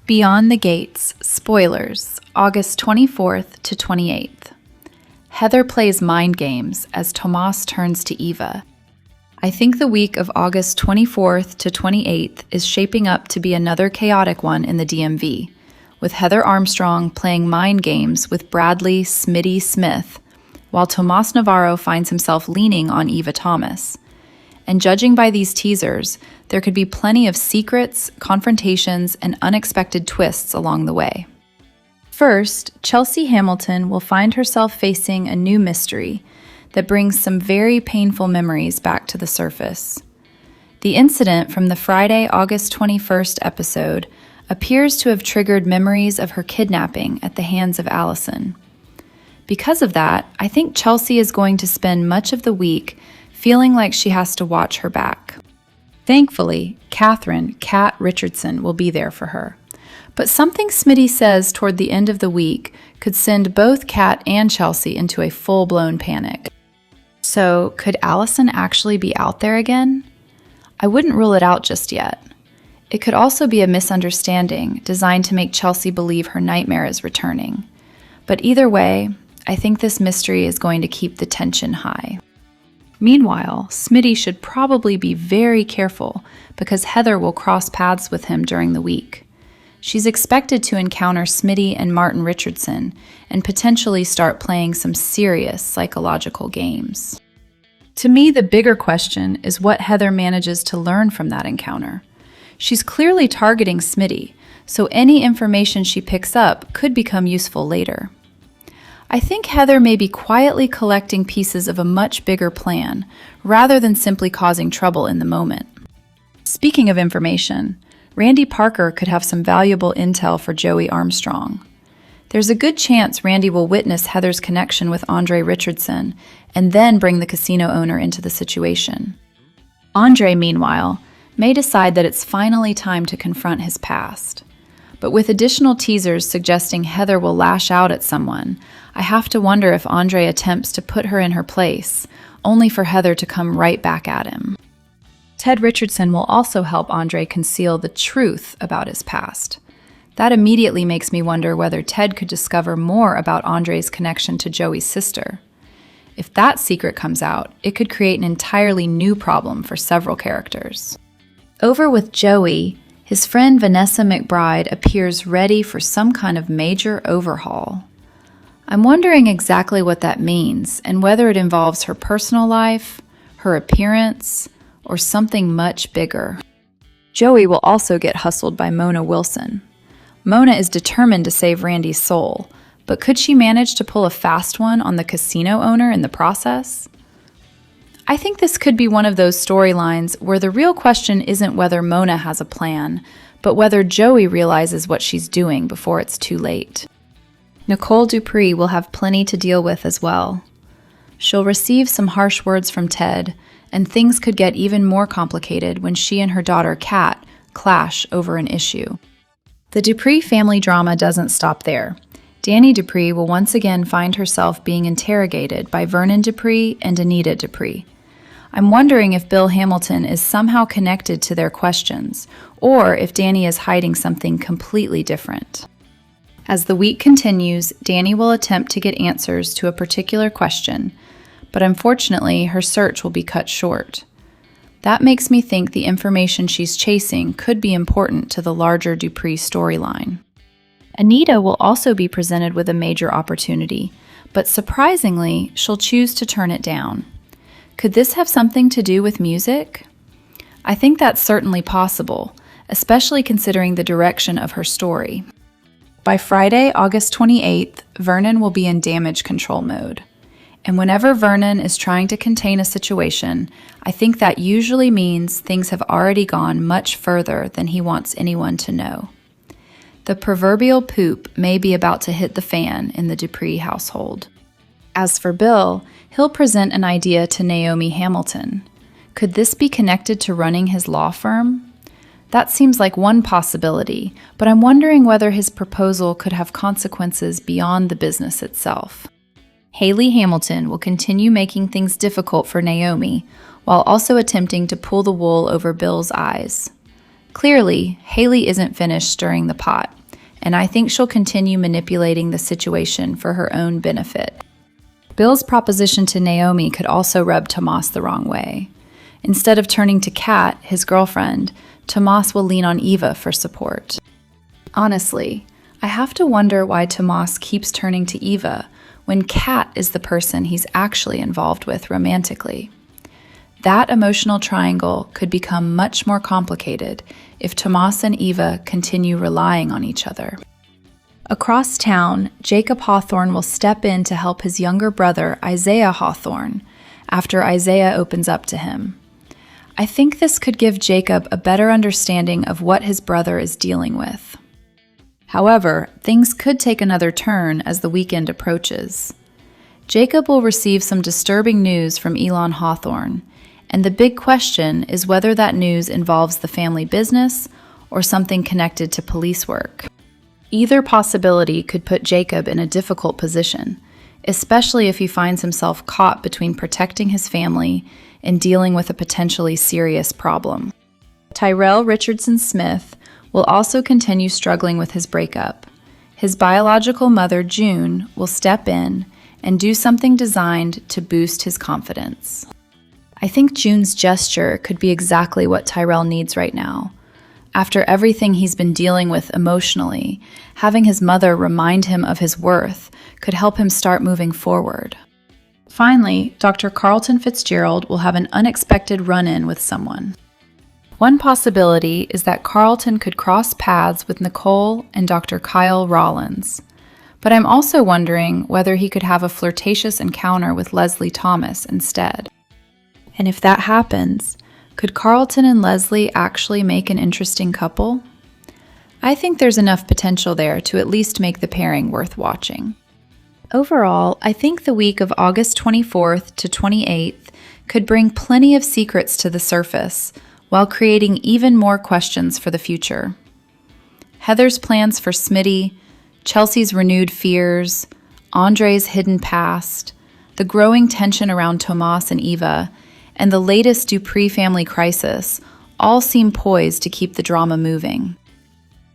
Beyond the Gates, spoilers, August 24th to 28th. Heather plays mind games as Tomas turns to Eva. I think the week of August 24th to 28th is shaping up to be another chaotic one in the DMV, with Heather Armstrong playing mind games with Bradley Smitty Smith, while Tomas Navarro finds himself leaning on Eva Thomas. And judging by these teasers, there could be plenty of secrets, confrontations, and unexpected twists along the way. First, Chelsea Hamilton will find herself facing a new mystery that brings some very painful memories back to the surface. The incident from the Friday, August 21st episode appears to have triggered memories of her kidnapping at the hands of Allison. Because of that, I think Chelsea is going to spend much of the week feeling like she has to watch her back. Thankfully, Catherine, Cat Richardson, will be there for her. But something Smitty says toward the end of the week could send both Cat and Chelsea into a full-blown panic. So, could Allison actually be out there again? I wouldn't rule it out just yet. It could also be a misunderstanding designed to make Chelsea believe her nightmare is returning. But either way, I think this mystery is going to keep the tension high. Meanwhile, Smitty should probably be very careful because Heather will cross paths with him during the week. She's expected to encounter Smitty and Martin Richardson and potentially start playing some serious psychological games. To me, the bigger question is what Heather manages to learn from that encounter. She's clearly targeting Smitty, so any information she picks up could become useful later. I think Heather may be quietly collecting pieces of a much bigger plan, rather than simply causing trouble in the moment. Speaking of information, Randy Parker could have some valuable intel for Joey Armstrong. There's a good chance Randy will witness Heather's connection with Andre Richardson and then bring the casino owner into the situation. Andre, meanwhile, may decide that it's finally time to confront his past. But with additional teasers suggesting Heather will lash out at someone, I have to wonder if Andre attempts to put her in her place, only for Heather to come right back at him. Ted Richardson will also help Andre conceal the truth about his past. That immediately makes me wonder whether Ted could discover more about Andre's connection to Joey's sister. If that secret comes out, it could create an entirely new problem for several characters. Over with Joey, his friend Vanessa McBride appears ready for some kind of major overhaul. I'm wondering exactly what that means and whether it involves her personal life, her appearance, or something much bigger. Joey will also get hustled by Mona Wilson. Mona is determined to save Randy's soul, but could she manage to pull a fast one on the casino owner in the process? I think this could be one of those storylines where the real question isn't whether Mona has a plan, but whether Joey realizes what she's doing before it's too late. Nicole Dupree will have plenty to deal with as well. She'll receive some harsh words from Ted, and things could get even more complicated when she and her daughter Kat clash over an issue. The Dupree family drama doesn't stop there. Dani Dupree will once again find herself being interrogated by Vernon Dupree and Anita Dupree. I'm wondering if Bill Hamilton is somehow connected to their questions, or if Dani is hiding something completely different. As the week continues, Dani will attempt to get answers to a particular question, but unfortunately, her search will be cut short. That makes me think the information she's chasing could be important to the larger Dupree storyline. Anita will also be presented with a major opportunity, but surprisingly, she'll choose to turn it down. Could this have something to do with music? I think that's certainly possible, especially considering the direction of her story. By Friday, August 28th, Vernon will be in damage control mode. And whenever Vernon is trying to contain a situation, I think that usually means things have already gone much further than he wants anyone to know. The proverbial poop may be about to hit the fan in the Dupree household. As for Bill, he'll present an idea to Naomi Hamilton. Could this be connected to running his law firm? That seems like one possibility, but I'm wondering whether his proposal could have consequences beyond the business itself. Haley Hamilton will continue making things difficult for Naomi, while also attempting to pull the wool over Bill's eyes. Clearly, Haley isn't finished stirring the pot, and I think she'll continue manipulating the situation for her own benefit. Bill's proposition to Naomi could also rub Tomas the wrong way. Instead of turning to Kat, his girlfriend, Tomas will lean on Eva for support. Honestly, I have to wonder why Tomas keeps turning to Eva when Kat is the person he's actually involved with romantically. That emotional triangle could become much more complicated if Tomas and Eva continue relying on each other. Across town, Jacob Hawthorne will step in to help his younger brother, Isaiah Hawthorne, after Isaiah opens up to him. I think this could give Jacob a better understanding of what his brother is dealing with. However, things could take another turn as the weekend approaches. Jacob will receive some disturbing news from Elon Hawthorne, and the big question is whether that news involves the family business or something connected to police work. Either possibility could put Jacob in a difficult position, especially if he finds himself caught between protecting his family and dealing with a potentially serious problem. Tyrell Richardson Smith will also continue struggling with his breakup. His biological mother, June, will step in and do something designed to boost his confidence. I think June's gesture could be exactly what Tyrell needs right now. After everything he's been dealing with emotionally, having his mother remind him of his worth could help him start moving forward. Finally, Dr. Carlton Fitzgerald will have an unexpected run-in with someone. One possibility is that Carlton could cross paths with Nicole and Dr. Kyle Rollins. But I'm also wondering whether he could have a flirtatious encounter with Leslie Thomas instead. And if that happens, could Carlton and Leslie actually make an interesting couple? I think there's enough potential there to at least make the pairing worth watching. Overall, I think the week of August 24th to 28th could bring plenty of secrets to the surface while creating even more questions for the future. Heather's plans for Smitty, Chelsea's renewed fears, Andre's hidden past, the growing tension around Tomas and Eva, and the latest Dupree family crisis all seem poised to keep the drama moving.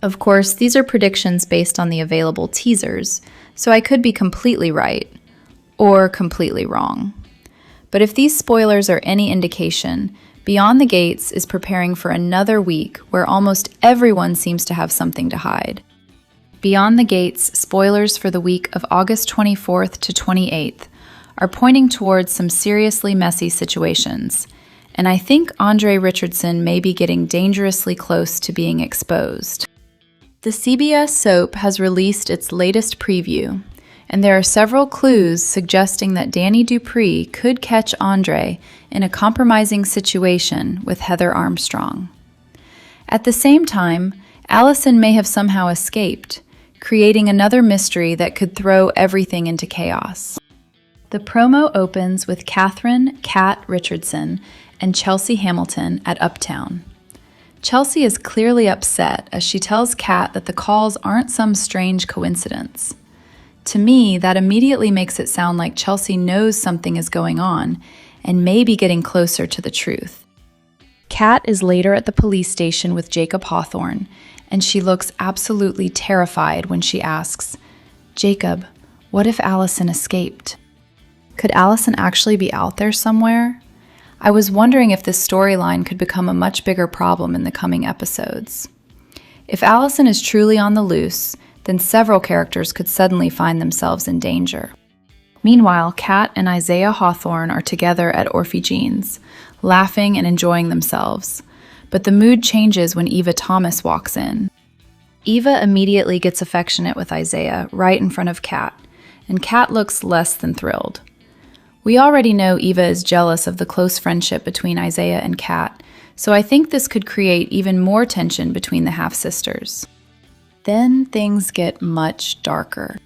Of course, these are predictions based on the available teasers, so I could be completely right or completely wrong. But if these spoilers are any indication, Beyond the Gates is preparing for another week where almost everyone seems to have something to hide. Beyond the Gates spoilers for the week of August 24th to 28th are pointing towards some seriously messy situations, and I think Andre Richardson may be getting dangerously close to being exposed. The CBS soap has released its latest preview, and there are several clues suggesting that Dani Dupree could catch Andre in a compromising situation with Heather Armstrong. At the same time, Allison may have somehow escaped, creating another mystery that could throw everything into chaos. The promo opens with Catherine "Kat" Richardson and Chelsea Hamilton at Uptown. Chelsea is clearly upset as she tells Kat that the calls aren't some strange coincidence. To me, that immediately makes it sound like Chelsea knows something is going on and may be getting closer to the truth. Kat is later at the police station with Jacob Hawthorne, and she looks absolutely terrified when she asks, "Jacob, what if Allison escaped?" Could Allison actually be out there somewhere? I was wondering if this storyline could become a much bigger problem in the coming episodes. If Allison is truly on the loose, then several characters could suddenly find themselves in danger. Meanwhile, Kat and Isaiah Hawthorne are together at Orphe Jean's, laughing and enjoying themselves. But the mood changes when Eva Thomas walks in. Eva immediately gets affectionate with Isaiah right in front of Kat, and Kat looks less than thrilled. We already know Eva is jealous of the close friendship between Isaiah and Kat, so I think this could create even more tension between the half-sisters. Then things get much darker.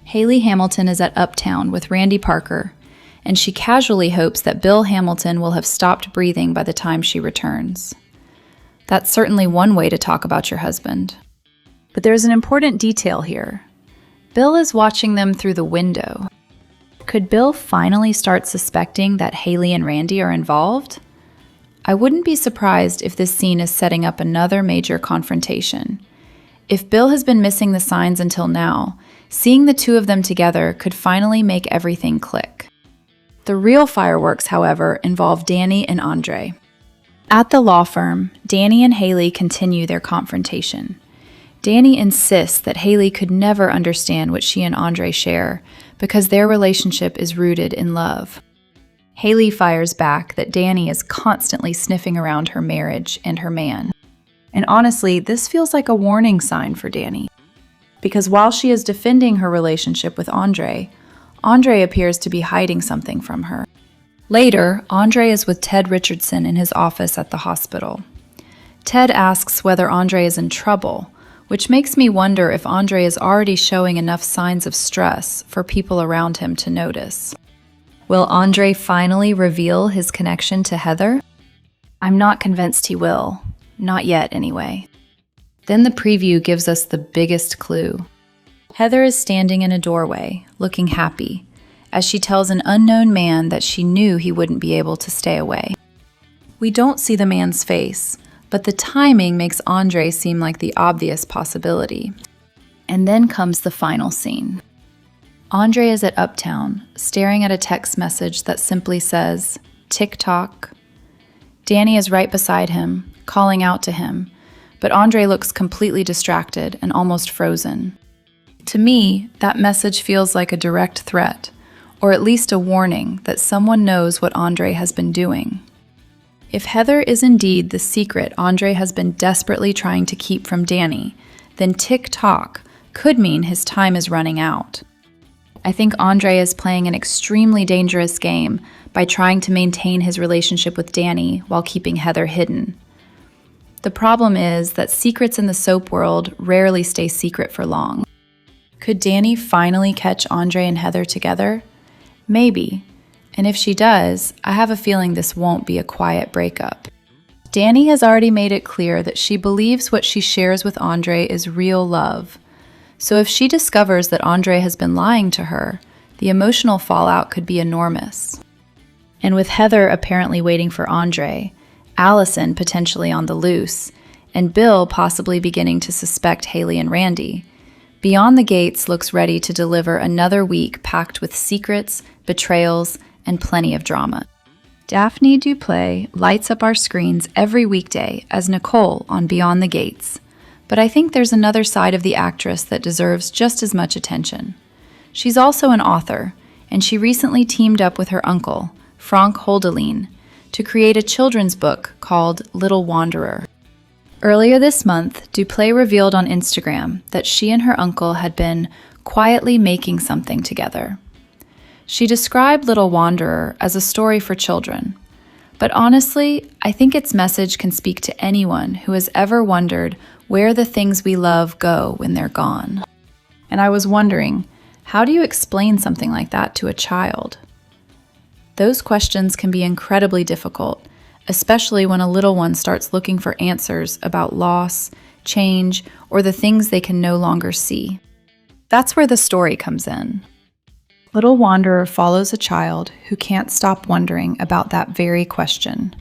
Haley Hamilton is at Uptown with Randy Parker, and she casually hopes that Bill Hamilton will have stopped breathing by the time she returns. That's certainly one way to talk about your husband. But there's an important detail here. Bill is watching them through the window. Could Bill finally start suspecting that Haley and Randy are involved? I wouldn't be surprised if this scene is setting up another major confrontation. If Bill has been missing the signs until now, seeing the two of them together could finally make everything click. The real fireworks, however, involve Dani and Andre. At the law firm, Dani and Haley continue their confrontation. Dani insists that Haley could never understand what she and Andre share because their relationship is rooted in love. Haley fires back that Dani is constantly sniffing around her marriage and her man. And honestly, this feels like a warning sign for Dani. Because while she is defending her relationship with Andre appears to be hiding something from her. Later, Andre is with Ted Richardson in his office at the hospital. Ted asks whether Andre is in trouble, which makes me wonder if Andre is already showing enough signs of stress for people around him to notice. Will Andre finally reveal his connection to Heather? I'm not convinced he will. Not yet, anyway. Then the preview gives us the biggest clue. Heather is standing in a doorway, looking happy, as she tells an unknown man that she knew he wouldn't be able to stay away. We don't see the man's face, but the timing makes Andre seem like the obvious possibility. And then comes the final scene. Andre is at Uptown, staring at a text message that simply says, "TikTok." Dani is right beside him, calling out to him, but Andre looks completely distracted and almost frozen. To me, that message feels like a direct threat, or at least a warning that someone knows what Andre has been doing. If Heather is indeed the secret Andre has been desperately trying to keep from Dani, then TikTok could mean his time is running out. I think Andre is playing an extremely dangerous game by trying to maintain his relationship with Dani while keeping Heather hidden. The problem is that secrets in the soap world rarely stay secret for long. Could Dani finally catch Andre and Heather together? Maybe. And if she does, I have a feeling this won't be a quiet breakup. Dani has already made it clear that she believes what she shares with Andre is real love. So if she discovers that Andre has been lying to her, the emotional fallout could be enormous. And with Heather apparently waiting for Andre, Allison potentially on the loose, and Bill possibly beginning to suspect Haley and Randy, Beyond the Gates looks ready to deliver another week packed with secrets, betrayals, and plenty of drama. Daphne du Plessis lights up our screens every weekday as Nicole on Beyond the Gates. But I think there's another side of the actress that deserves just as much attention. She's also an author, and she recently teamed up with her uncle, Frank Holdelien, to create a children's book called Little Wanderer. Earlier this month, du Plessis revealed on Instagram that she and her uncle had been quietly making something together. She described Little Wanderer as a story for children, but honestly, I think its message can speak to anyone who has ever wondered where the things we love go when they're gone. And I was wondering, how do you explain something like that to a child? Those questions can be incredibly difficult, especially when a little one starts looking for answers about loss, change, or the things they can no longer see. That's where the story comes in. Little Wanderer follows a child who can't stop wondering about that very question.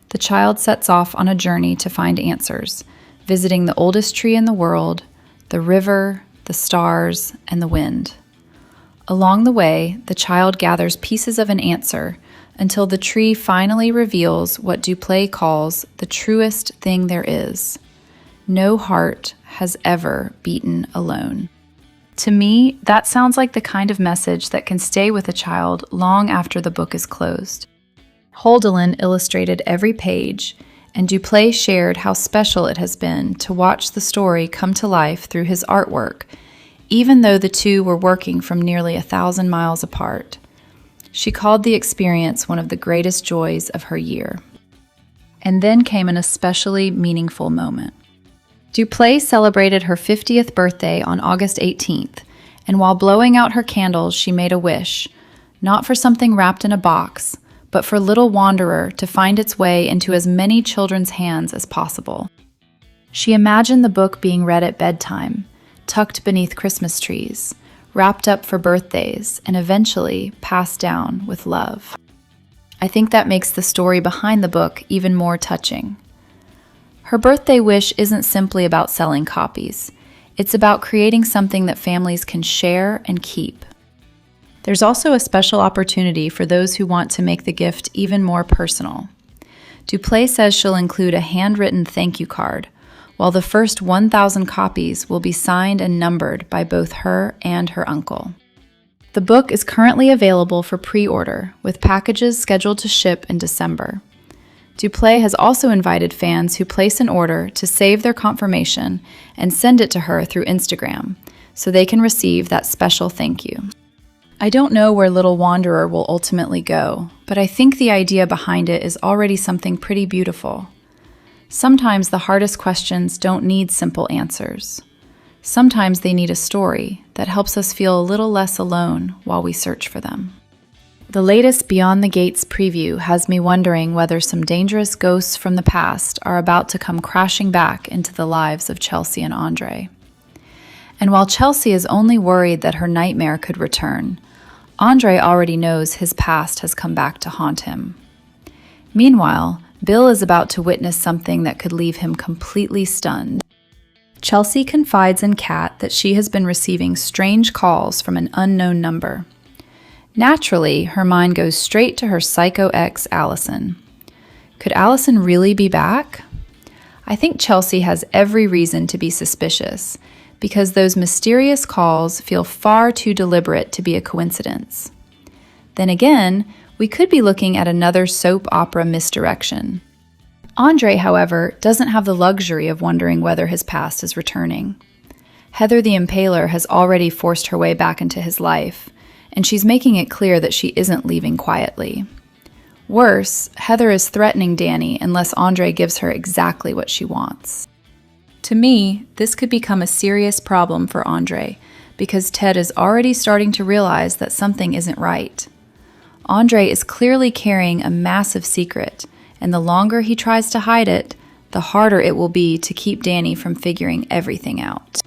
The child sets off on a journey to find answers, visiting the oldest tree in the world, the river, the stars, and the wind. Along the way, the child gathers pieces of an answer until the tree finally reveals what du Plessis calls the truest thing there is. No heart has ever beaten alone. To me, that sounds like the kind of message that can stay with a child long after the book is closed. Holdelien illustrated every page, and du Plessis shared how special it has been to watch the story come to life through his artwork, even though the two were working from nearly 1,000 miles apart. She called the experience one of the greatest joys of her year. And then came an especially meaningful moment. Du Plessis celebrated her 50th birthday on August 18th, and while blowing out her candles, she made a wish, not for something wrapped in a box, but for Little Wanderer to find its way into as many children's hands as possible. She imagined the book being read at bedtime, tucked beneath Christmas trees, wrapped up for birthdays, and eventually passed down with love. I think that makes the story behind the book even more touching. Her birthday wish isn't simply about selling copies. It's about creating something that families can share and keep. There's also a special opportunity for those who want to make the gift even more personal. Duplay says she'll include a handwritten thank you card, while the first 1,000 copies will be signed and numbered by both her and her uncle. The book is currently available for pre-order, with packages scheduled to ship in December. Duplay has also invited fans who place an order to save their confirmation and send it to her through Instagram, so they can receive that special thank you. I don't know where Little Wanderer will ultimately go, but I think the idea behind it is already something pretty beautiful. Sometimes the hardest questions don't need simple answers. Sometimes they need a story that helps us feel a little less alone while we search for them. The latest Beyond the Gates preview has me wondering whether some dangerous ghosts from the past are about to come crashing back into the lives of Chelsea and Andre. And while Chelsea is only worried that her nightmare could return, Andre already knows his past has come back to haunt him. Meanwhile, Bill is about to witness something that could leave him completely stunned. Chelsea confides in Kat that she has been receiving strange calls from an unknown number. Naturally, her mind goes straight to her psycho ex, Allison. Could Allison really be back? I think Chelsea has every reason to be suspicious, because those mysterious calls feel far too deliberate to be a coincidence. Then again, we could be looking at another soap opera misdirection. Andre, however, doesn't have the luxury of wondering whether his past is returning. Heather the Impaler has already forced her way back into his life, and she's making it clear that she isn't leaving quietly. Worse, Heather is threatening Dani unless Andre gives her exactly what she wants. To me, this could become a serious problem for Andre, because Ted is already starting to realize that something isn't right. Andre is clearly carrying a massive secret, and the longer he tries to hide it, the harder it will be to keep Dani from figuring everything out.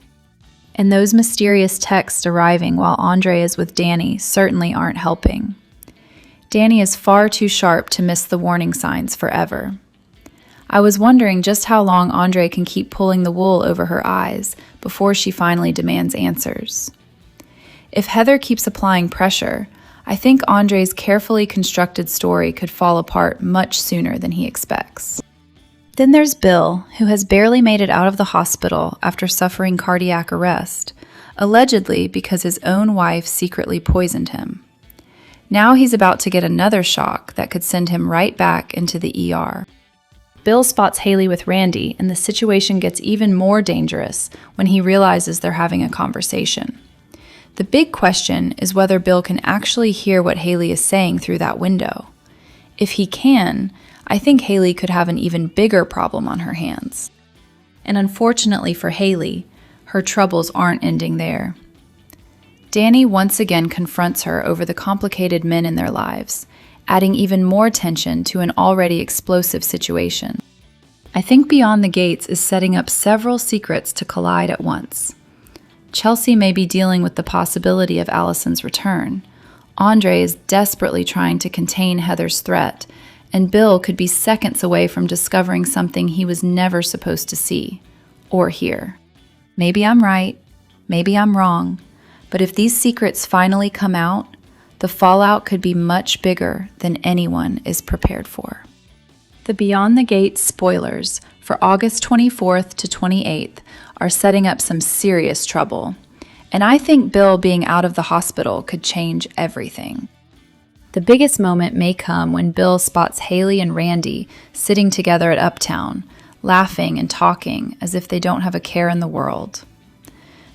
And those mysterious texts arriving while Andre is with Dani certainly aren't helping. Dani is far too sharp to miss the warning signs forever. I was wondering just how long Andre can keep pulling the wool over her eyes before she finally demands answers. If Heather keeps applying pressure, I think Andre's carefully constructed story could fall apart much sooner than he expects. Then there's Bill, who has barely made it out of the hospital after suffering cardiac arrest, allegedly because his own wife secretly poisoned him. Now he's about to get another shock that could send him right back into the ER. Bill spots Haley with Randy, and the situation gets even more dangerous when he realizes they're having a conversation. The big question is whether Bill can actually hear what Haley is saying through that window. If he can, I think Haley could have an even bigger problem on her hands. And unfortunately for Haley, her troubles aren't ending there. Dani once again confronts her over the complicated men in their lives, adding even more tension to an already explosive situation. I think Beyond the Gates is setting up several secrets to collide at once. Chelsea may be dealing with the possibility of Allison's return. Andre is desperately trying to contain Heather's threat, and Bill could be seconds away from discovering something he was never supposed to see or hear. Maybe I'm right, maybe I'm wrong, but if these secrets finally come out, the fallout could be much bigger than anyone is prepared for. The Beyond the Gates spoilers for August 24th to 28th are setting up some serious trouble, and I think Bill being out of the hospital could change everything. The biggest moment may come when Bill spots Haley and Randy sitting together at Uptown, laughing and talking as if they don't have a care in the world.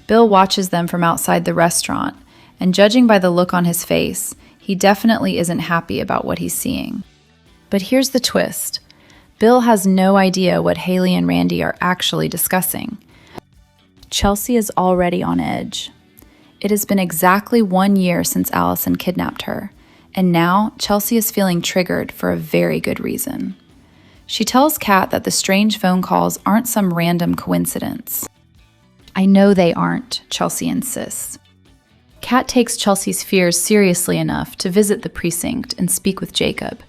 Bill watches them from outside the restaurant, and judging by the look on his face, he definitely isn't happy about what he's seeing. But here's the twist. Bill has no idea what Haley and Randy are actually discussing. Chelsea is already on edge. It has been exactly 1 year since Allison kidnapped her, and now Chelsea is feeling triggered for a very good reason. She tells Kat that the strange phone calls aren't some random coincidence. I know they aren't, Chelsea insists. Kat takes Chelsea's fears seriously enough to visit the precinct and speak with Jacob,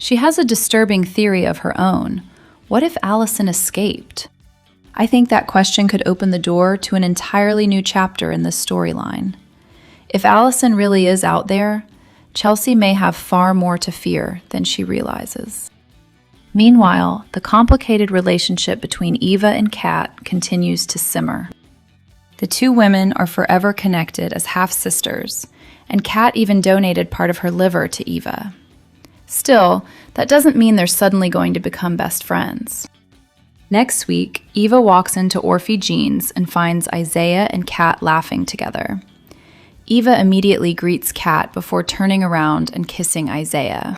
She has a disturbing theory of her own. What if Allison escaped? I think that question could open the door to an entirely new chapter in this storyline. If Allison really is out there, Chelsea may have far more to fear than she realizes. Meanwhile, the complicated relationship between Eva and Kat continues to simmer. The two women are forever connected as half-sisters, and Kat even donated part of her liver to Eva. Still, that doesn't mean they're suddenly going to become best friends. Next week, Eva walks into Orphe Jeans and finds Isaiah and Kat laughing together. Eva immediately greets Kat before turning around and kissing Isaiah.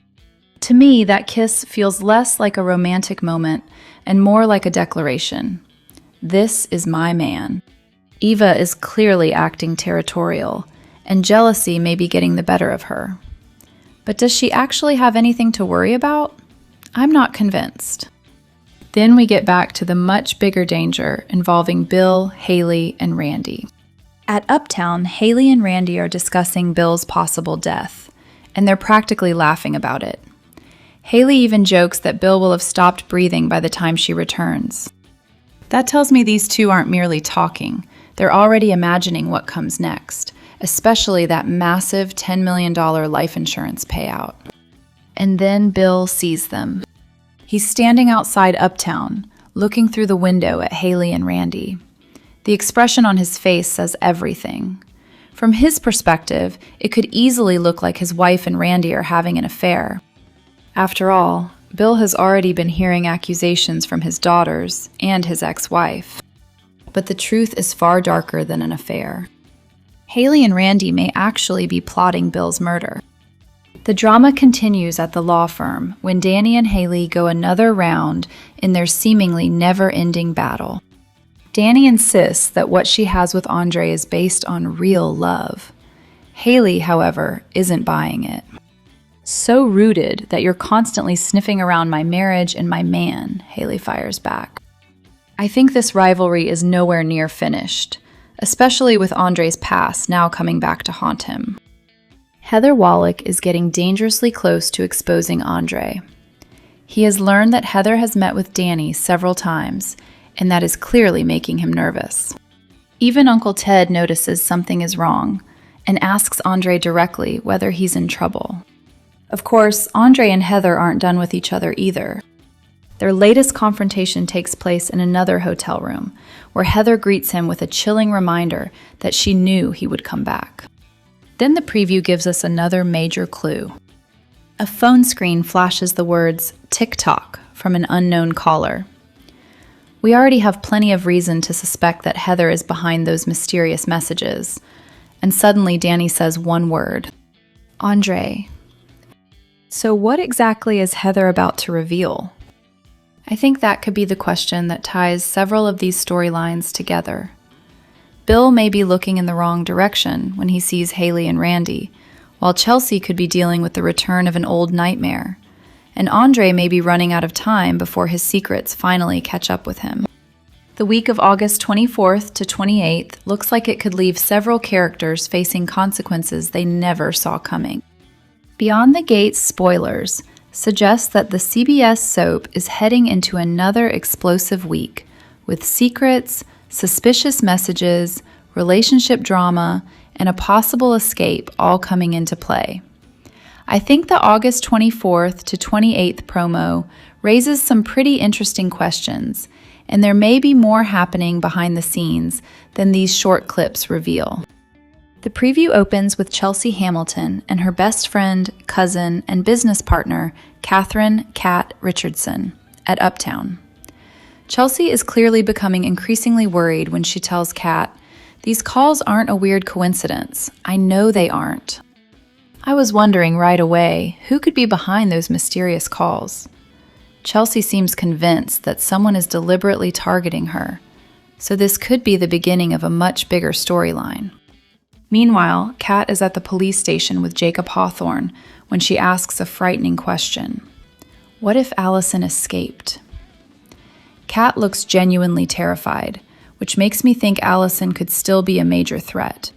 To me, that kiss feels less like a romantic moment and more like a declaration. This is my man. Eva is clearly acting territorial, and jealousy may be getting the better of her. But does she actually have anything to worry about? I'm not convinced. Then we get back to the much bigger danger involving Bill, Haley, and Randy. At Uptown, Haley and Randy are discussing Bill's possible death, and they're practically laughing about it. Haley even jokes that Bill will have stopped breathing by the time she returns. That tells me these two aren't merely talking. They're already imagining what comes next, especially that massive $10 million life insurance payout. And then Bill sees them. He's standing outside Uptown, looking through the window at Haley and Randy. The expression on his face says everything. From his perspective, it could easily look like his wife and Randy are having an affair. After all, Bill has already been hearing accusations from his daughters and his ex-wife. But the truth is far darker than an affair. Haley and Randy may actually be plotting Bill's murder. The drama continues at the law firm when Dani and Haley go another round in their seemingly never-ending battle. Dani insists that what she has with Andre is based on real love. Haley, however, isn't buying it. So rooted that you're constantly sniffing around my marriage and my man, Haley fires back. I think this rivalry is nowhere near finished, especially with Andre's past now coming back to haunt him. Heather Wallach is getting dangerously close to exposing Andre. He has learned that Heather has met with Dani several times, and that is clearly making him nervous. Even Uncle Ted notices something is wrong and asks Andre directly whether he's in trouble. Of course, Andre and Heather aren't done with each other either. Their latest confrontation takes place in another hotel room, where Heather greets him with a chilling reminder that she knew he would come back. Then the preview gives us another major clue. A phone screen flashes the words "TikTok" from an unknown caller. We already have plenty of reason to suspect that Heather is behind those mysterious messages, and suddenly Dani says one word: Andre. So what exactly is Heather about to reveal? I think that could be the question that ties several of these storylines together. Bill may be looking in the wrong direction when he sees Haley and Randy, while Chelsea could be dealing with the return of an old nightmare, and Andre may be running out of time before his secrets finally catch up with him. The week of August 24th to 28th looks like it could leave several characters facing consequences they never saw coming. Beyond the Gates spoilers suggest that the CBS soap is heading into another explosive week with secrets, suspicious messages, relationship drama, and a possible escape all coming into play. I think the August 24th to 28th promo raises some pretty interesting questions, and there may be more happening behind the scenes than these short clips reveal. The preview opens with Chelsea Hamilton and her best friend, cousin, and business partner, Catherine "Kat" Richardson, at Uptown. Chelsea is clearly becoming increasingly worried when she tells Kat, "These calls aren't a weird coincidence. I know they aren't." I was wondering right away who could be behind those mysterious calls. Chelsea seems convinced that someone is deliberately targeting her, so this could be the beginning of a much bigger storyline. Meanwhile, Kat is at the police station with Jacob Hawthorne when she asks a frightening question. What if Allison escaped? Kat looks genuinely terrified, which makes me think Allison could still be a major threat.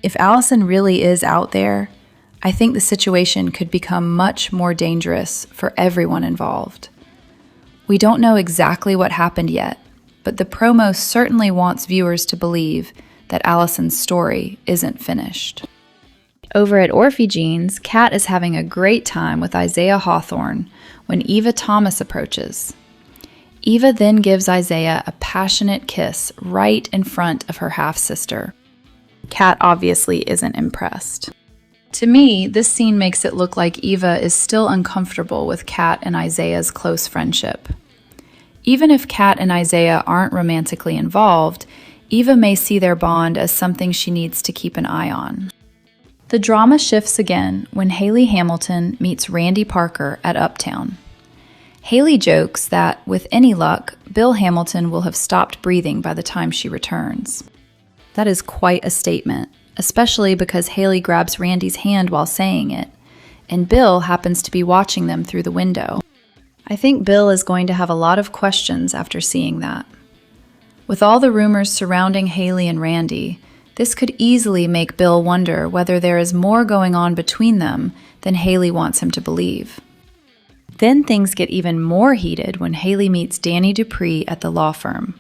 If Allison really is out there, I think the situation could become much more dangerous for everyone involved. We don't know exactly what happened yet, but the promo certainly wants viewers to believe that Allison's story isn't finished. Over at Orphegenes, Kat is having a great time with Isaiah Hawthorne when Eva Thomas approaches. Eva then gives Isaiah a passionate kiss right in front of her half-sister. Kat obviously isn't impressed. To me, this scene makes it look like Eva is still uncomfortable with Kat and Isaiah's close friendship. Even if Kat and Isaiah aren't romantically involved, Eva may see their bond as something she needs to keep an eye on. The drama shifts again when Haley Hamilton meets Randy Parker at Uptown. Haley jokes that, with any luck, Bill Hamilton will have stopped breathing by the time she returns. That is quite a statement, especially because Haley grabs Randy's hand while saying it, and Bill happens to be watching them through the window. I think Bill is going to have a lot of questions after seeing that. With all the rumors surrounding Haley and Randy, this could easily make Bill wonder whether there is more going on between them than Haley wants him to believe. Then things get even more heated when Haley meets Dani Dupree at the law firm.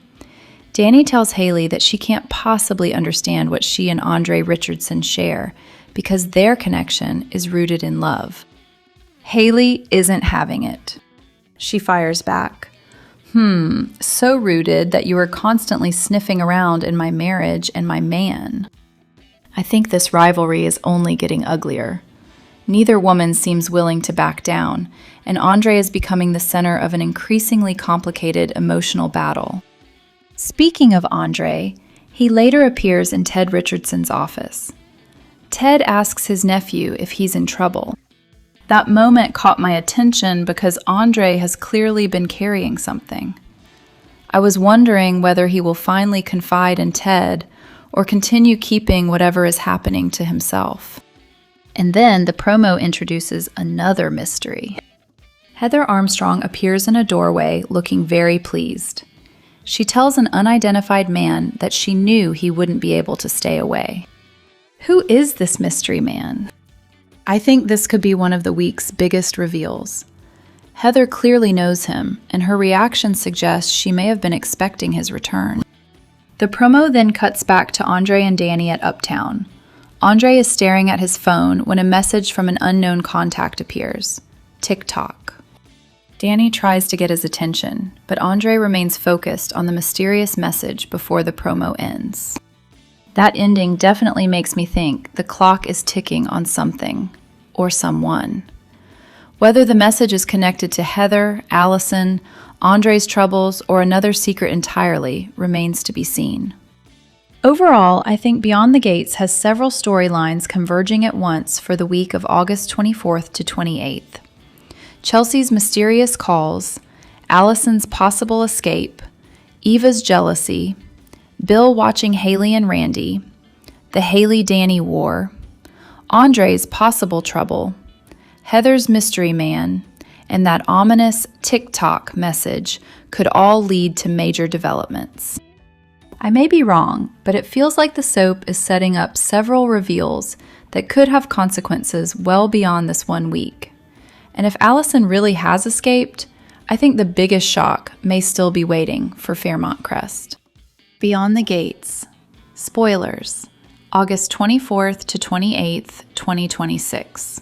Dani tells Haley that she can't possibly understand what she and Andre Richardson share because their connection is rooted in love. Haley isn't having it. She fires back. So rooted that you are constantly sniffing around in my marriage and my man. I think this rivalry is only getting uglier. Neither woman seems willing to back down, and Andre is becoming the center of an increasingly complicated emotional battle. Speaking of Andre, he later appears in Ted Richardson's office. Ted asks his nephew if he's in trouble. That moment caught my attention because Andre has clearly been carrying something. I was wondering whether he will finally confide in Ted or continue keeping whatever is happening to himself. And then the promo introduces another mystery. Heather Armstrong appears in a doorway looking very pleased. She tells an unidentified man that she knew he wouldn't be able to stay away. Who is this mystery man? I think this could be one of the week's biggest reveals. Heather clearly knows him, and her reaction suggests she may have been expecting his return. The promo then cuts back to Andre and Dani at Uptown. Andre is staring at his phone when a message from an unknown contact appears. TikTok. Dani tries to get his attention, but Andre remains focused on the mysterious message before the promo ends. That ending definitely makes me think the clock is ticking on something, or someone. Whether the message is connected to Heather, Allison, Andre's troubles, or another secret entirely remains to be seen. Overall, I think Beyond the Gates has several storylines converging at once for the week of August 24th to 28th. Chelsea's mysterious calls, Allison's possible escape, Eva's jealousy, Bill watching Haley and Randy, the Haley-Dani war, Andre's possible trouble, Heather's mystery man, and that ominous TikTok message could all lead to major developments. I may be wrong, but it feels like the soap is setting up several reveals that could have consequences well beyond this 1 week. And if Allison really has escaped, I think the biggest shock may still be waiting for Fairmont Crest. Beyond the Gates. Spoilers. August 24th to 28th, 2026.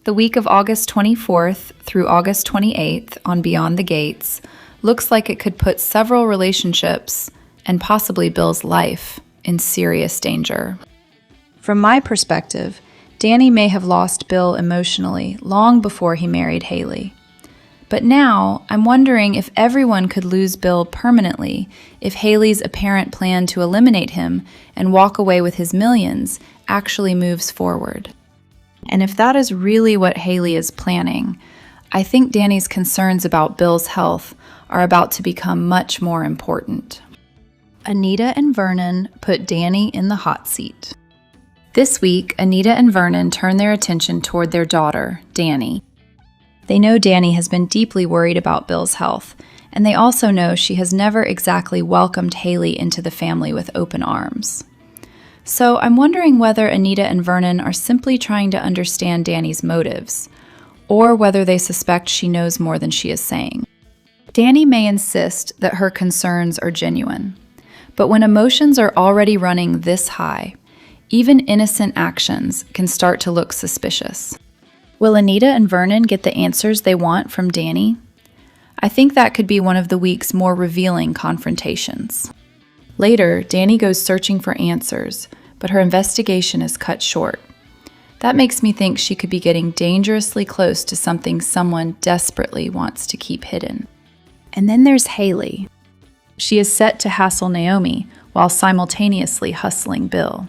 The week of August 24th through August 28th on Beyond the Gates looks like it could put several relationships and possibly Bill's life in serious danger. From my perspective, Dani may have lost Bill emotionally long before he married Haley. But now, I'm wondering if everyone could lose Bill permanently if Haley's apparent plan to eliminate him and walk away with his millions actually moves forward. And if that is really what Haley is planning, I think Dani's concerns about Bill's health are about to become much more important. Anita and Vernon put Dani in the hot seat. This week, Anita and Vernon turn their attention toward their daughter, Dani. They know Dani has been deeply worried about Bill's health, and they also know she has never exactly welcomed Haley into the family with open arms. So I'm wondering whether Anita and Vernon are simply trying to understand Dani's motives, or whether they suspect she knows more than she is saying. Dani may insist that her concerns are genuine, but when emotions are already running this high, even innocent actions can start to look suspicious. Will Anita and Vernon get the answers they want from Dani? I think that could be one of the week's more revealing confrontations. Later, Dani goes searching for answers, but her investigation is cut short. That makes me think she could be getting dangerously close to something someone desperately wants to keep hidden. And then there's Haley. She is set to hassle Naomi while simultaneously hustling Bill.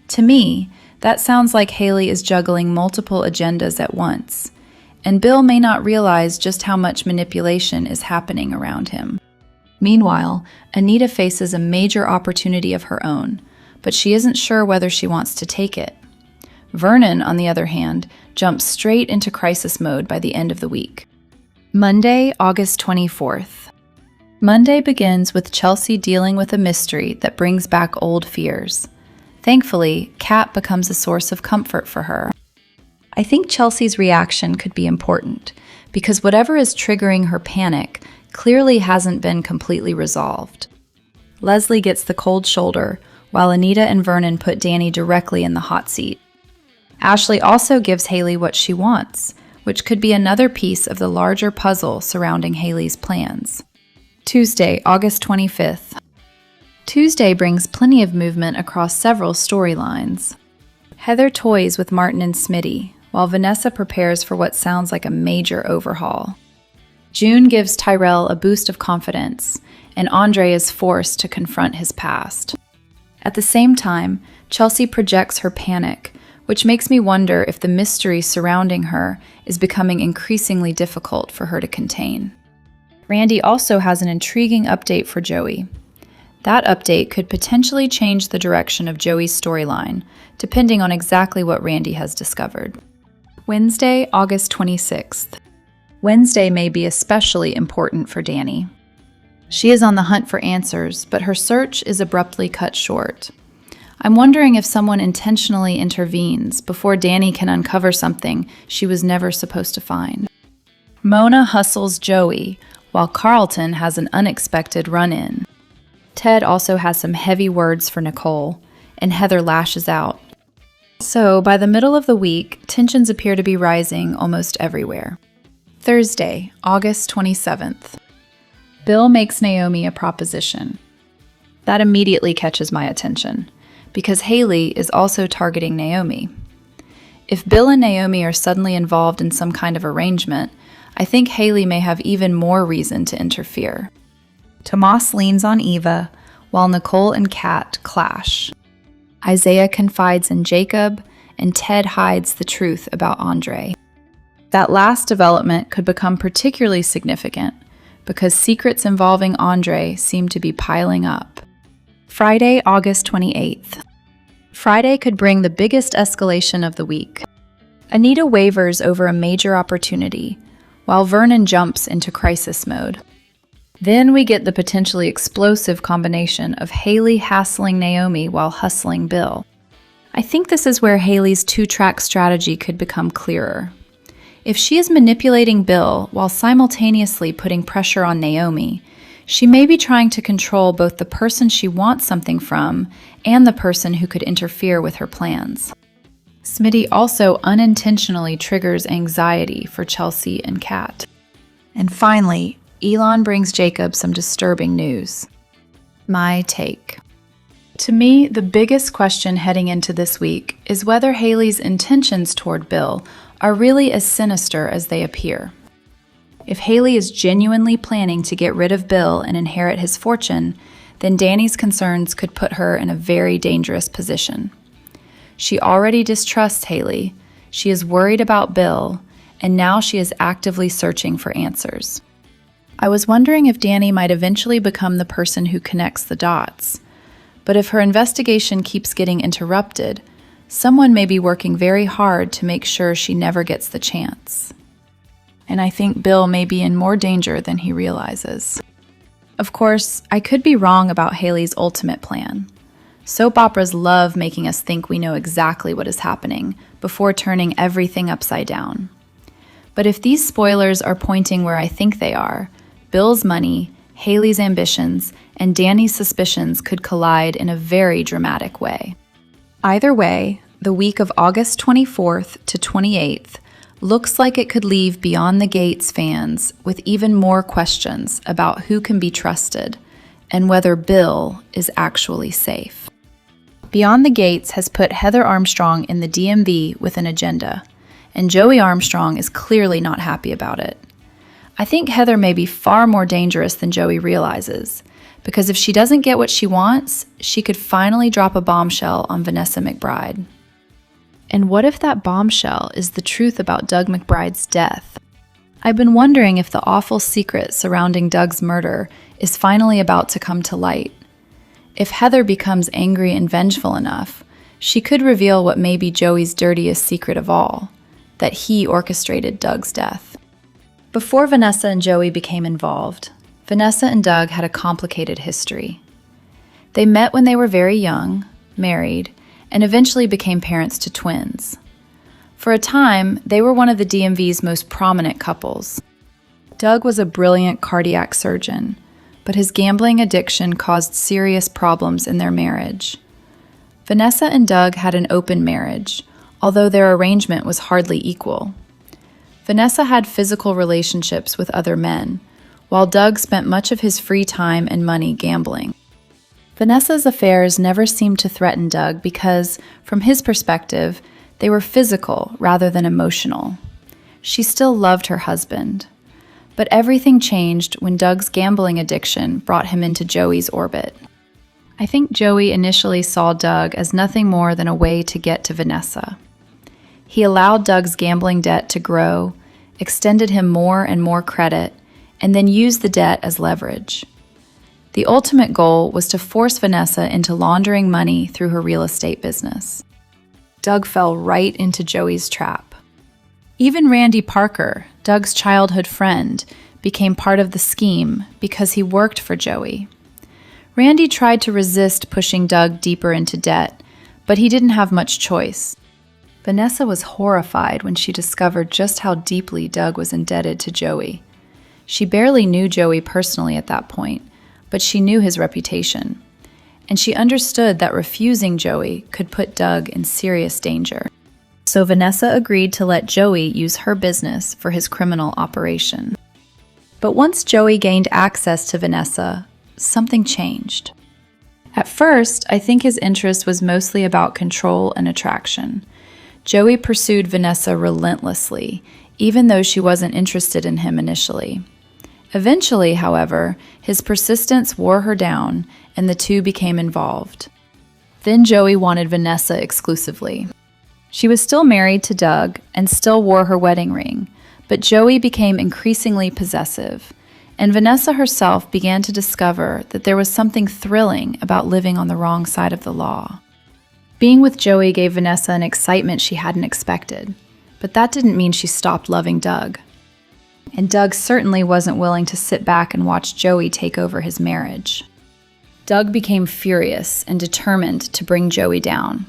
To me, that sounds like Haley is juggling multiple agendas at once, and Bill may not realize just how much manipulation is happening around him. Meanwhile, Anita faces a major opportunity of her own, but she isn't sure whether she wants to take it. Vernon, on the other hand, jumps straight into crisis mode by the end of the week. Monday, August 24th. Monday begins with Chelsea dealing with a mystery that brings back old fears. Thankfully, Kat becomes a source of comfort for her. I think Chelsea's reaction could be important, because whatever is triggering her panic clearly hasn't been completely resolved. Leslie gets the cold shoulder, while Anita and Vernon put Dani directly in the hot seat. Ashley also gives Haley what she wants, which could be another piece of the larger puzzle surrounding Haley's plans. Tuesday, August 25th. Tuesday brings plenty of movement across several storylines. Heather toys with Martin and Smitty, while Vanessa prepares for what sounds like a major overhaul. June gives Tyrell a boost of confidence, and Andre is forced to confront his past. At the same time, Chelsea projects her panic, which makes me wonder if the mystery surrounding her is becoming increasingly difficult for her to contain. Randy also has an intriguing update for Joey. That update could potentially change the direction of Joey's storyline, depending on exactly what Randy has discovered. Wednesday, August 26th. Wednesday may be especially important for Dani. She is on the hunt for answers, but her search is abruptly cut short. I'm wondering if someone intentionally intervenes before Dani can uncover something she was never supposed to find. Mona hustles Joey, while Carlton has an unexpected run-in. Ted also has some heavy words for Nicole, and Heather lashes out. So, by the middle of the week, tensions appear to be rising almost everywhere. Thursday, August 27th. Bill makes Naomi a proposition. That immediately catches my attention, because Haley is also targeting Naomi. If Bill and Naomi are suddenly involved in some kind of arrangement, I think Haley may have even more reason to interfere. Tomas leans on Eva, while Nicole and Kat clash. Isaiah confides in Jacob, and Ted hides the truth about Andre. That last development could become particularly significant, because secrets involving Andre seem to be piling up. Friday, August 28th. Friday could bring the biggest escalation of the week. Anita wavers over a major opportunity, while Vernon jumps into crisis mode. Then we get the potentially explosive combination of Haley hassling Naomi while hustling Bill. I think this is where Haley's two-track strategy could become clearer. If she is manipulating Bill while simultaneously putting pressure on Naomi, she may be trying to control both the person she wants something from and the person who could interfere with her plans. Smitty also unintentionally triggers anxiety for Chelsea and Kat. And finally, Elon brings Jacob some disturbing news. My take. To me, the biggest question heading into this week is whether Haley's intentions toward Bill are really as sinister as they appear. If Haley is genuinely planning to get rid of Bill and inherit his fortune, then Dani's concerns could put her in a very dangerous position. She already distrusts Haley, she is worried about Bill, and now she is actively searching for answers. I was wondering if Dani might eventually become the person who connects the dots. But if her investigation keeps getting interrupted, someone may be working very hard to make sure she never gets the chance. And I think Bill may be in more danger than he realizes. Of course, I could be wrong about Haley's ultimate plan. Soap operas love making us think we know exactly what is happening before turning everything upside down. But if these spoilers are pointing where I think they are, Bill's money, Haley's ambitions, and Dani's suspicions could collide in a very dramatic way. Either way, the week of August 24th to 28th looks like it could leave Beyond the Gates fans with even more questions about who can be trusted and whether Bill is actually safe. Beyond the Gates has put Heather Armstrong in the DMV with an agenda, and Joey Armstrong is clearly not happy about it. I think Heather may be far more dangerous than Joey realizes, because if she doesn't get what she wants, she could finally drop a bombshell on Vanessa McBride. And what if that bombshell is the truth about Doug McBride's death? I've been wondering if the awful secret surrounding Doug's murder is finally about to come to light. If Heather becomes angry and vengeful enough, she could reveal what may be Joey's dirtiest secret of all, that he orchestrated Doug's death. Before Vanessa and Joey became involved, Vanessa and Doug had a complicated history. They met when they were very young, married, and eventually became parents to twins. For a time, they were one of the DMV's most prominent couples. Doug was a brilliant cardiac surgeon, but his gambling addiction caused serious problems in their marriage. Vanessa and Doug had an open marriage, although their arrangement was hardly equal. Vanessa had physical relationships with other men, while Doug spent much of his free time and money gambling. Vanessa's affairs never seemed to threaten Doug because, from his perspective, they were physical rather than emotional. She still loved her husband. But everything changed when Doug's gambling addiction brought him into Joey's orbit. I think Joey initially saw Doug as nothing more than a way to get to Vanessa. He allowed Doug's gambling debt to grow, extended him more and more credit, and then used the debt as leverage. The ultimate goal was to force Vanessa into laundering money through her real estate business. Doug fell right into Joey's trap. Even Randy Parker, Doug's childhood friend, became part of the scheme because he worked for Joey. Randy tried to resist pushing Doug deeper into debt, but he didn't have much choice. Vanessa was horrified when she discovered just how deeply Doug was indebted to Joey. She barely knew Joey personally at that point, but she knew his reputation, and she understood that refusing Joey could put Doug in serious danger. So Vanessa agreed to let Joey use her business for his criminal operation. But once Joey gained access to Vanessa, something changed. At first, I think his interest was mostly about control and attraction. Joey pursued Vanessa relentlessly, even though she wasn't interested in him initially. Eventually, however, his persistence wore her down, and the two became involved. Then Joey wanted Vanessa exclusively. She was still married to Doug and still wore her wedding ring, but Joey became increasingly possessive, and Vanessa herself began to discover that there was something thrilling about living on the wrong side of the law. Being with Joey gave Vanessa an excitement she hadn't expected, but that didn't mean she stopped loving Doug. And Doug certainly wasn't willing to sit back and watch Joey take over his marriage. Doug became furious and determined to bring Joey down.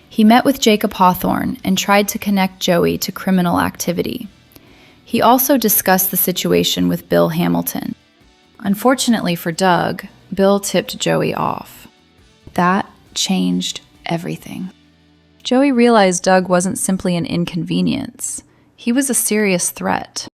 He met with Jacob Hawthorne and tried to connect Joey to criminal activity. He also discussed the situation with Bill Hamilton. Unfortunately for Doug, Bill tipped Joey off. That changed everything. Joey realized Doug wasn't simply an inconvenience. He was a serious threat.